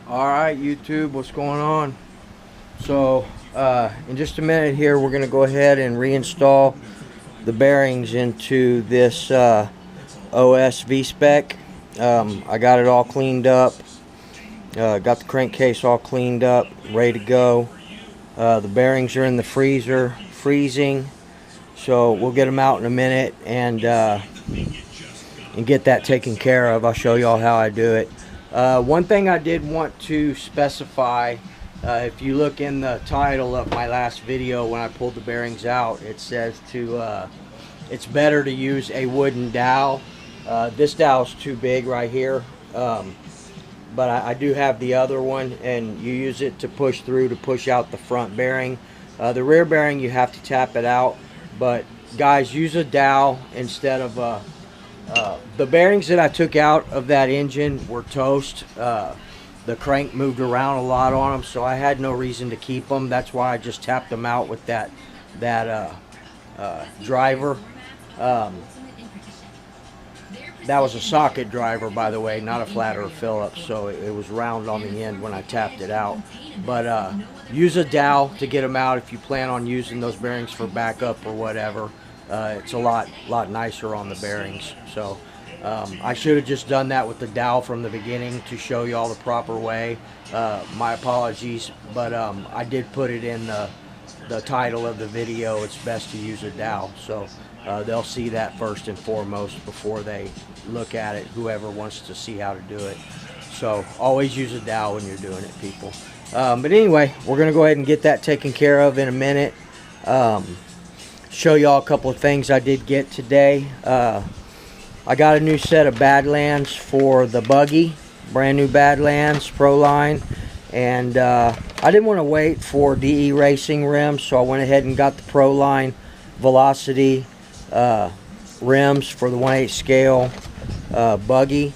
Alright YouTube, what's going on? So in just a minute here we're going to go ahead and reinstall the bearings into this OS Vspec. I got it all cleaned up, got the crankcase all cleaned up, ready to go. The bearings are in the freezer, freezing, so we'll get them out in a minute and get that taken care of. I'll show y'all how I do it. One thing I did want to specify, if you look in the title of my last video when I pulled the bearings out, it says it's better to use a wooden dowel. This dowel's too big right here, but I do have the other one, and you use it to push through to push out the front bearing. The rear bearing you have to tap it out, but guys, use a dowel instead of the bearings that I took out of that engine were toast. The crank moved around a lot on them, so I had no reason to keep them. That's why I just tapped them out with that driver. That was a socket driver, by the way, not a flat or a Phillips, so it was round on the end when I tapped it out. But use a dowel to get them out if you plan on using those bearings for backup or whatever. It's a lot nicer on the bearings. So I should have just done that with the dowel from the beginning to show you all the proper way. My apologies, but I did put it in the title of the video. It's best to use a dowel, so they'll see that first and foremost before they look at it, whoever wants to see how to do it. So always use a dowel when you're doing it, people. But anyway, we're gonna go ahead and get that taken care of in a minute. Show y'all a couple of things I did get today. I got a new set of Badlands for the buggy, brand new Badlands proline, and I didn't want to wait for DE Racing rims, so I went ahead and got the proline velocity rims for the 1/8 scale buggy.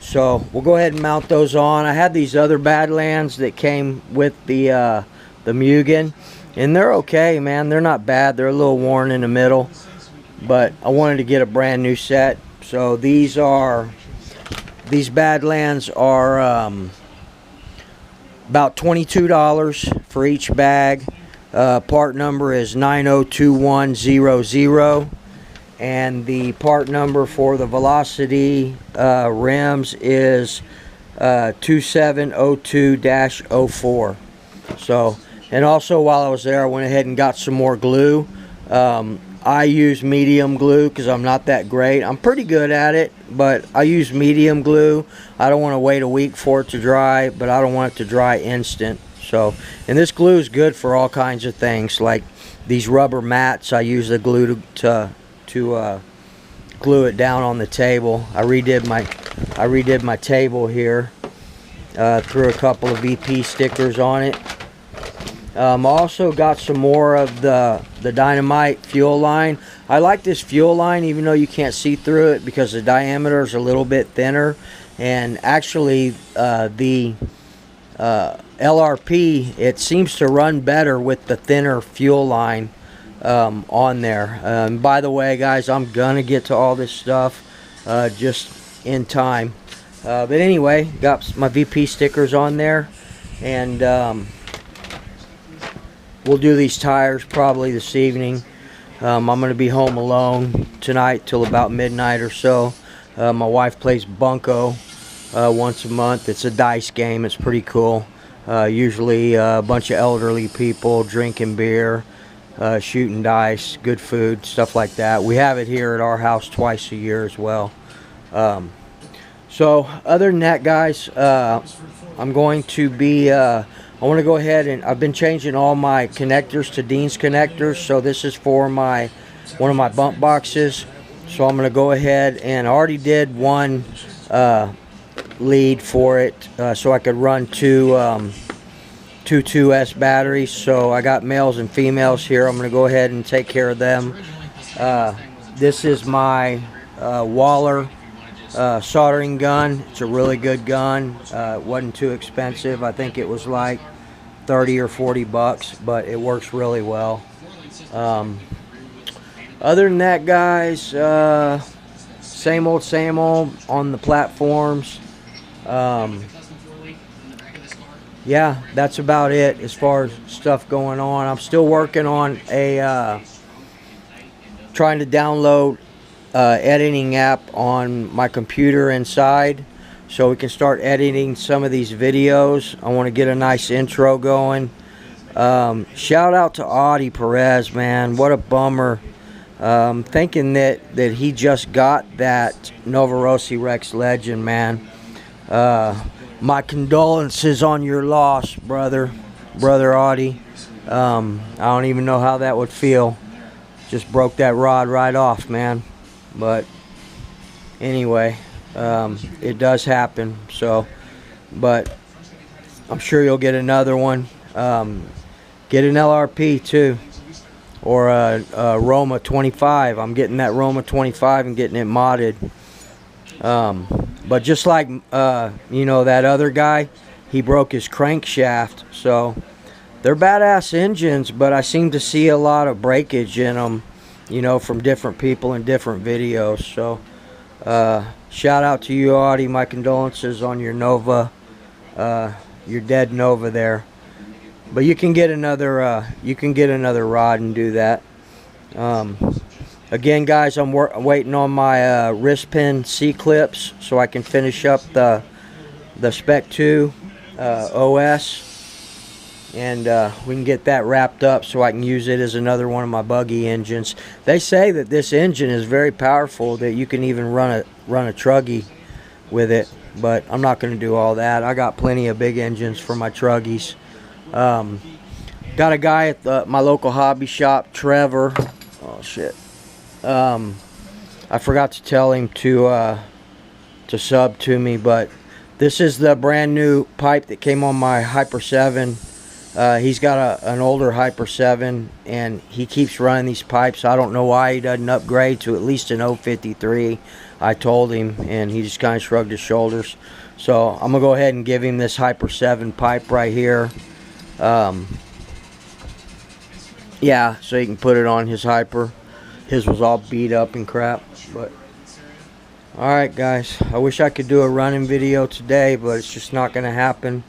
So we'll go ahead and mount those on. I had these other Badlands that came with the Mugen, and they're okay, man. They're not bad. They're a little worn in the middle, but I wanted to get a brand new set. So these Badlands are about $22 for each bag. Part number is 902100, and the part number for the velocity rims is 2702-04. So, and also while I was there, I went ahead and got some more glue. I use medium glue because I'm not that great. I'm pretty good at it, but I use medium glue. I don't want to wait a week for it to dry, but I don't want it to dry instant. So, and this glue is good for all kinds of things, like these rubber mats. I use the glue to glue it down on the table. I redid my table here. Threw a couple of VP stickers on it. I also got some more of the Dynamite fuel line. I like this fuel line even though you can't see through it because the diameter is a little bit thinner, and actually the LRP, it seems to run better with the thinner fuel line on there. By the way, guys, I'm gonna get to all this stuff just in time, but anyway, got my VP stickers on there, and we'll do these tires probably this evening. I'm going to be home alone tonight till about midnight or so. My wife plays bunco once a month. It's a dice game. It's pretty cool. Usually a bunch of elderly people drinking beer, shooting dice, good food, stuff like that. We have it here at our house twice a year as well. So other than that, guys, I'm going to be I want to go ahead and I've been changing all my connectors to Dean's connectors. So this is for one of my bump boxes. So I'm going to go ahead, and I already did one lead for it, so I could run two 2S batteries. So I got males and females here. I'm going to go ahead and take care of them. This is my Waller soldering gun. It's a really good gun. It wasn't too expensive. I think it was like 30 or 40 bucks, but it works really well. Other than that, guys, same old on the platforms. yeah, that's about it as far as stuff going on. I'm still working on a trying to download editing app on my computer inside, so we can start editing some of these videos. I want to get a nice intro going. Shout out to Audie Perez, man. What a bummer. Thinking that he just got that Novorossi Rex Legend, man. My condolences on your loss, brother Audie. I don't even know how that would feel. Just broke that rod right off, man. But anyway, it does happen. So, but I'm sure you'll get another one. Get an LRP too, or a Roma 25. I'm getting that Roma 25 and getting it modded. But just like you know, that other guy, he broke his crankshaft. So they're badass engines, but I seem to see a lot of breakage in them, you know, from different people in different videos. So shout out to you, Audie. My condolences on your Nova, your dead Nova there. But you can get another rod and do that. Again, guys, I'm waiting on my wrist pin C-clips so I can finish up the Spec 2 OS. And we can get that wrapped up so I can use it as another one of my buggy engines. They say that this engine is very powerful, that you can even run a truggy with it. But I'm not going to do all that. I got plenty of big engines for my truggies. Got a guy at my local hobby shop, Trevor. Oh shit. I forgot to tell him to sub to me, but this is the brand new pipe that came on my Hyper 7. He's got an older Hyper 7, and he keeps running these pipes. I don't know why he doesn't upgrade to at least an 053. I told him, and he just kind of shrugged his shoulders. So I'm gonna go ahead and give him this Hyper 7 pipe right here. Yeah, so he can put it on his Hyper. His was all beat up and crap. But alright, guys, I wish I could do a running video today, but it's just not gonna happen.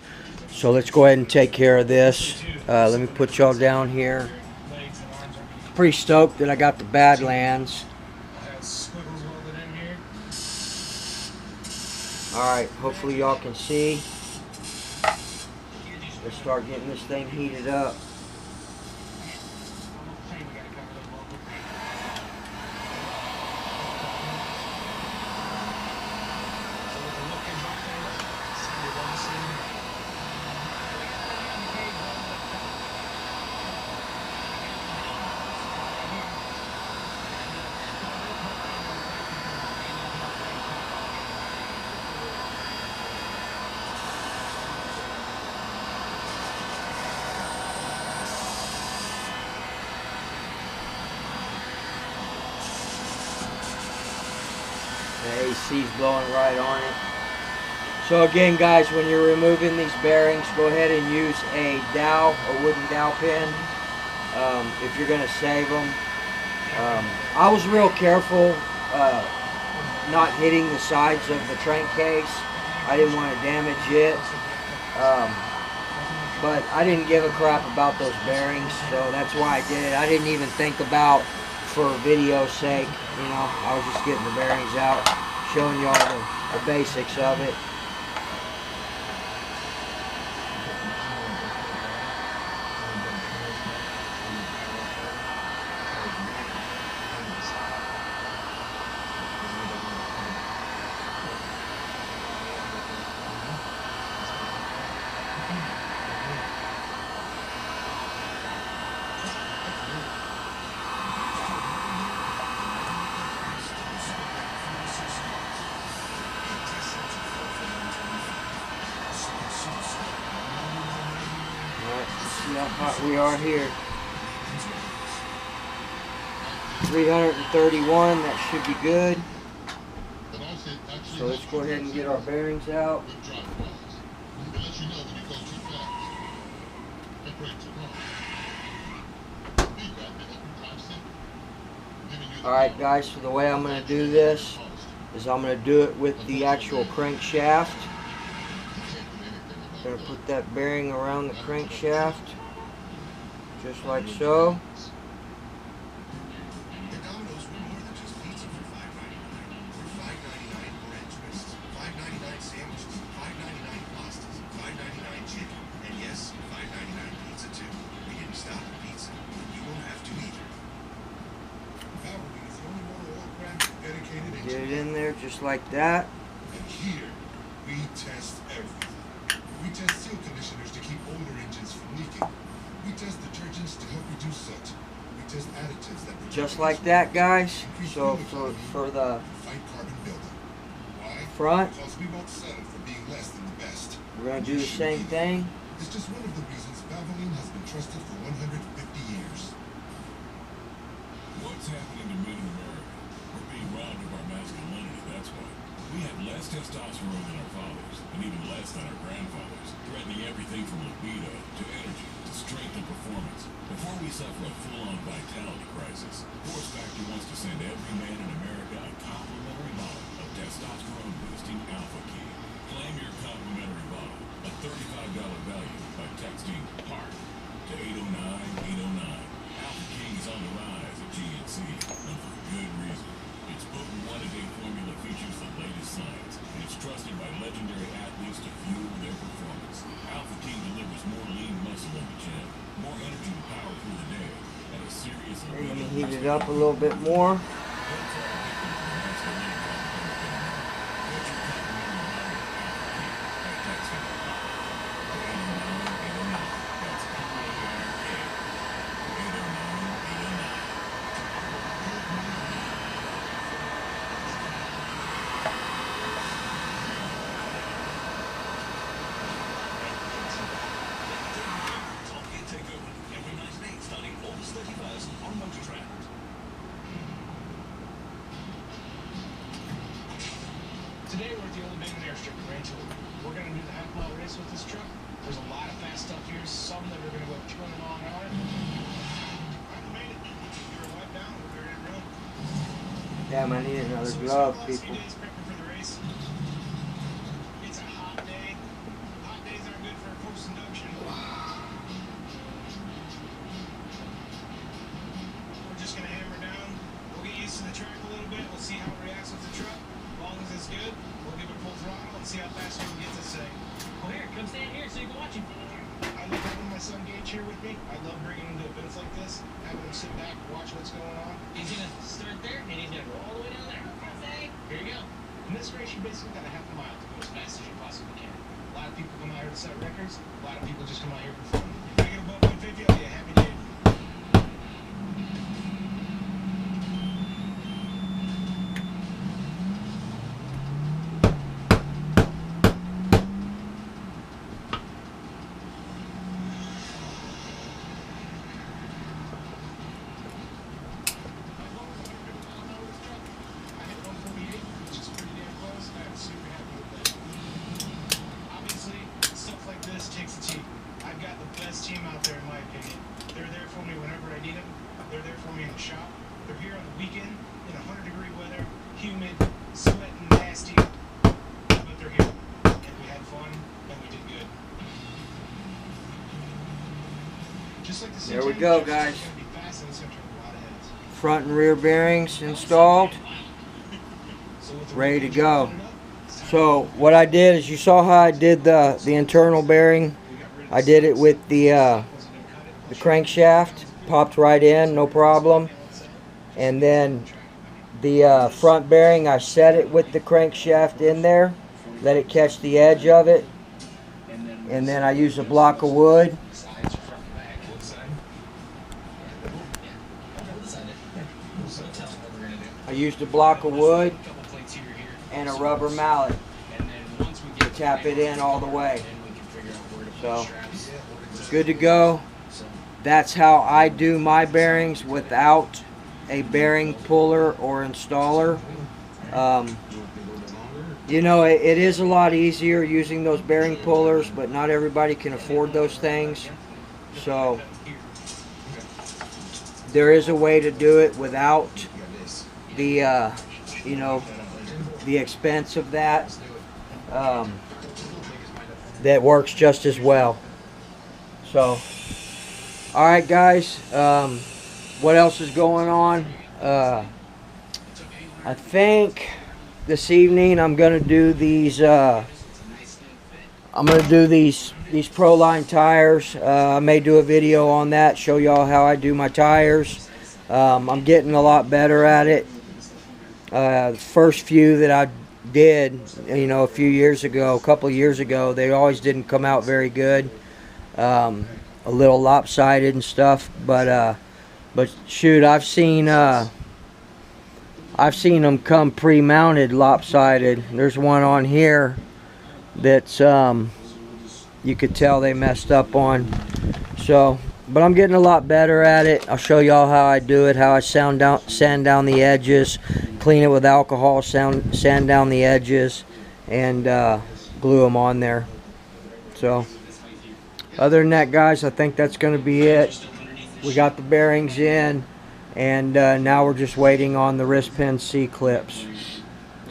So let's go ahead and take care of this. Let me put y'all down here. Pretty stoked that I got the Badlands. Alright, hopefully y'all can see. Let's start getting this thing heated up. The AC's blowing right on it. So again, guys, when you're removing these bearings, go ahead and use a dowel, a wooden dowel pin, if you're going to save them. I was real careful not hitting the sides of the crankcase. I didn't want to damage it. But I didn't give a crap about those bearings, so that's why I did it. I didn't even think about, for video's sake, you know, I was just getting the bearings out, showing y'all the basics of it. See how hot we are here. 331, that should be good. So let's go ahead and get our bearings out. Alright guys, so the way I'm going to do this is I'm going to do it with the actual crankshaft. Gonna put that bearing around the crankshaft, just like so. Get it in there just like that. And here, we test everything. We test seal conditioners to keep older engines from leaking. We test detergents to help reduce soot. We test additives that just like that, guys. So for the front, because we won't settle for being less than the best. We're gonna do the same thing. It's just one of the reasons Valvoline has been trusted for 150 years. What's happening to men in America? We're being robbed of our masculinity, that's why. We have less testosterone than our fathers, and even less than our grandfathers, threatening everything from libido to energy to strength and performance. Before we suffer a full-on vitality crisis, Vspec wants to send every man in America a complimentary bottle of testosterone-boosting Alpha Key. Claim your complimentary bottle, a $35 value, by texting HEART to 809-809. Alpha King is on the rise at GNC, and for good reason. Its potent one-a-day formula features the latest science, and it's trusted by legendary athletes to fuel their performance. Alpha King delivers more lean muscle in the gym, more energy to power through the day, and a serious... Let me heat it up a little bit more. Today we're at the old Badlands airstrip in Rancho. We're going to do the half-mile race with this truck. There's a lot of fast stuff here, some that are going to go 200 miles an hour. I made it. You're wiped down, we're ready to run. Damn, I need another glove, people. Days prepping for the race. It's a hot day. Hot days aren't good for a post-induction. We're just going to hammer down. We'll get used to the track a little bit. We'll see how it reacts with the truck. As long as it's good, we'll give it full throttle and see how fast we can get this thing. Well, here, come stand here so you can watch him. I love having my son Gage here with me. I love bringing him to events like this, having him sit back and watch what's going on. He's going to start there, and he's going to go all the way down there. Here you go. In this race, you basically got a half a mile to go as fast as you possibly can. A lot of people come out here to set records. A lot of people just come out here for fun. If I get above 150, I'll be a happy day. Takes a team. I've got the best team out there in my opinion. They're there for me whenever I need them. They're there for me in the shop. They're here on the weekend in 100-degree weather, humid, sweating, nasty. But they're here. And we had fun and we did good. Just like the There we go, guys. It's gonna be fast and it's gonna turn a lot of heads. Front and rear bearings installed. So with the Ready to go. So what I did is, you saw how I did the internal bearing. I did it with the crankshaft, popped right in, no problem. And then the front bearing, I set it with the crankshaft in there, let it catch the edge of it. And then I used a block of wood. I used a block of wood and a rubber mallet to tap it in all the way. So, good to go. That's how I do my bearings without a bearing puller or installer. You know, it is a lot easier using those bearing pullers, but not everybody can afford those things. So, there is a way to do it without the, you know, the expense of that. that works just as well. So, alright guys, what else is going on? I think this evening I'm gonna do these these proline tires. I may do a video on that, show y'all how I do my tires. I'm getting a lot better at it. The first few that I did, you know, a couple years ago, they always didn't come out very good. A little lopsided and stuff, but shoot, I've seen them come pre-mounted lopsided. There's one on here that's you could tell they messed up on. So, but I'm getting a lot better at it. I'll show y'all how I do it, how I sand down the edges, clean it with alcohol, sand down the edges, and glue them on there. So, other than that, guys, I think that's going to be it. We got the bearings in, and now we're just waiting on the wrist pin C-clips.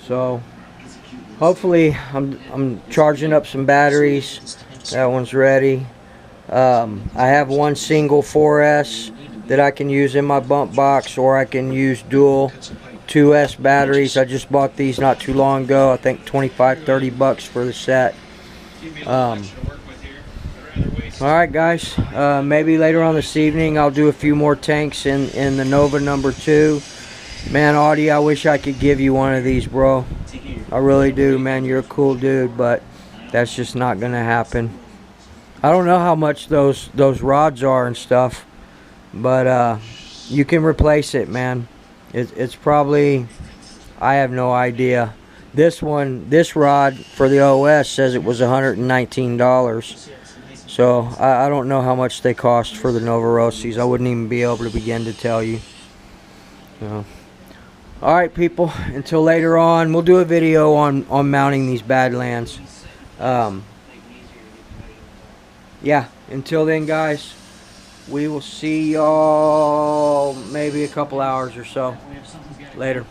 So, hopefully, I'm charging up some batteries. That one's ready. I have one single 4S that I can use in my bump box, or I can use dual 2S batteries. I just bought these not too long ago. I think 25-30 bucks for the set. Alright guys, maybe later on this evening I'll do a few more tanks in the Nova number 2. Man, Audie, I wish I could give you one of these, bro. I really do, man. You're a cool dude, but that's just not gonna happen. I don't know how much those rods are and stuff, but you can replace it, man. It's probably, I have no idea. This rod for the OS says it was $119. So I don't know how much they cost for the Novarossis. I wouldn't even be able to begin to tell you. So, alright people, until later on, we'll do a video on mounting these Badlands. Yeah, until then guys, we will see y'all maybe a couple hours or so. Later.